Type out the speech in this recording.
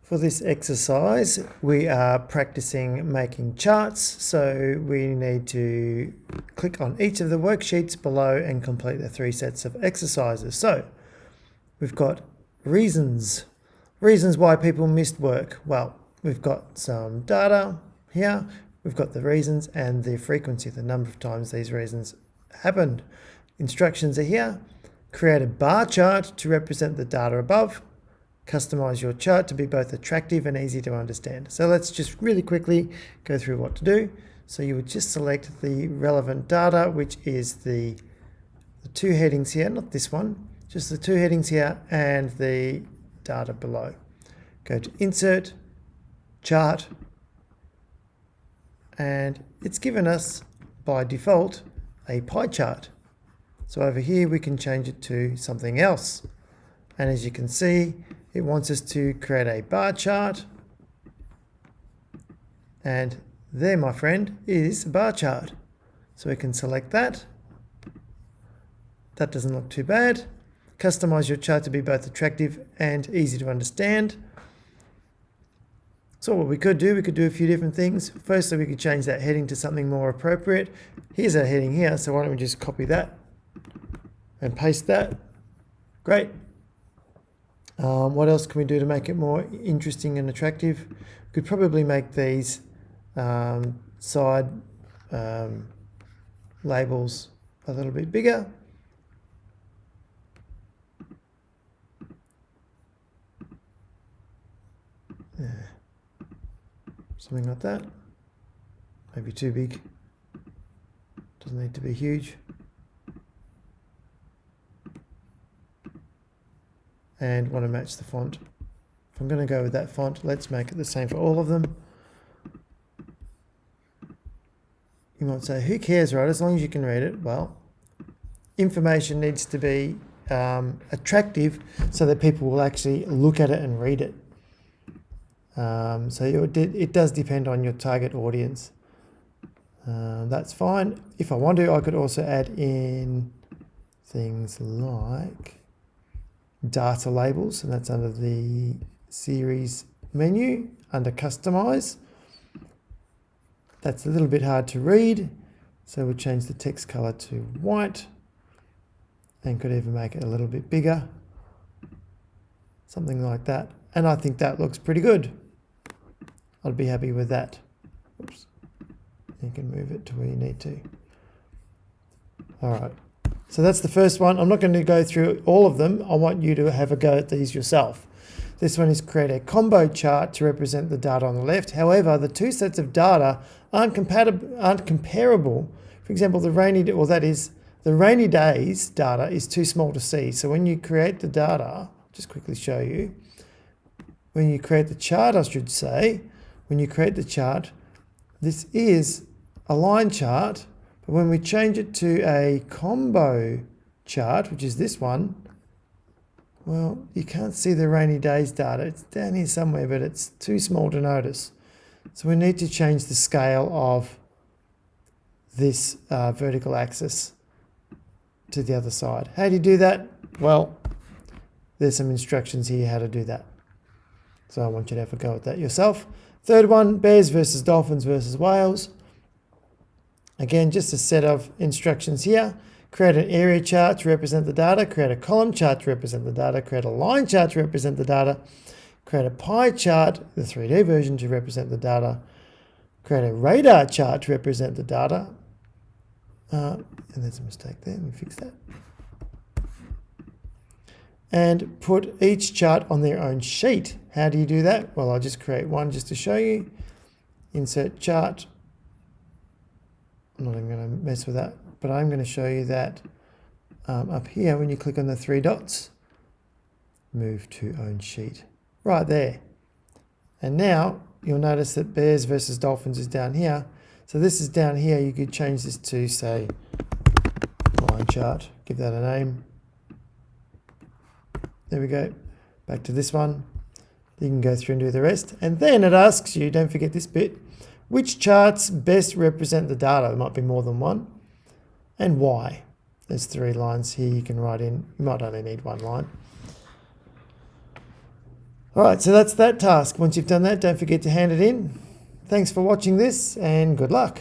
For this exercise, we are practicing making charts, so we need to click on each of the worksheets below and complete the 3 sets of exercises. So, we've got reasons why people missed work. Well, we've got some data here, we've got the reasons and the frequency, the number of times these reasons happened. Instructions are here. Create a bar chart to represent the data above. Customize your chart to be both attractive and easy to understand. So let's just really quickly go through what to do. So you would just select the relevant data, which is the 2 headings here, not this one, just the 2 headings here and the data below. Go to Insert, Chart, and it's given us by default a pie chart. So over here we can change it to something else. And as you can see, it wants us to create a bar chart. And there, my friend, is a bar chart. So we can select that. That doesn't look too bad. Customize your chart to be both attractive and easy to understand. So what we could do a few different things. Firstly, we could change that heading to something more appropriate. Here's our heading here, so why don't we just copy that and paste that. Great. What else can we do to make it more interesting and attractive? We could probably make these side labels a little bit bigger. Yeah. Something like that. Maybe too big. Doesn't need to be huge. And want to match the font. If I'm going to go with that font, let's make it the same for all of them. You might say, who cares, right? As long as you can read it. Well, information needs to be attractive so that people will actually look at it and read it. So it does depend on your target audience. That's fine. If I want to, I could also add in things like data labels, and that's under the series menu under customize. That's a little bit hard to read, so we'll change the text color to white and could even make it a little bit bigger, something like that. And I think that looks pretty good. I'd be happy with that. Oops. You can move it to where you need to. All right. So that's the first one. I'm not going to go through all of them. I want you to have a go at these yourself. This one is create a combo chart to represent the data on the left. However, the 2 sets of data aren't comparable. For example, the rainy days data is too small to see. So when you create the data, I'll just quickly show you. When you create the chart, I should say, when you create the chart, this is a line chart. But when we change it to a combo chart, which is this one, well, you can't see the rainy days data. It's down here somewhere, but it's too small to notice. So we need to change the scale of this vertical axis to the other side. How do you do that? Well, there's some instructions here how to do that. So I want you to have a go at that yourself. Third one, bears versus dolphins versus whales. Again, just a set of instructions here. Create an area chart to represent the data. Create a column chart to represent the data. Create a line chart to represent the data. Create a pie chart, the 3D version, to represent the data. Create a radar chart to represent the data. And there's a mistake there. Let me fix that. And put each chart on their own sheet. How do you do that? Well, I'll just create one just to show you. Insert chart. I'm not even going to mess with that, but I'm going to show you that up here when you click on the 3 dots, move to own sheet, right there. And now you'll notice that bears versus dolphins is down here. So this is down here. You could change this to, say, line chart, give that a name. There we go. Back to this one. You can go through and do the rest. And then it asks you, don't forget this bit, which charts best represent the data? There might be more than one. And why? There's 3 lines here you can write in. You might only need 1 line. All right, so that's that task. Once you've done that, don't forget to hand it in. Thanks for watching this and good luck.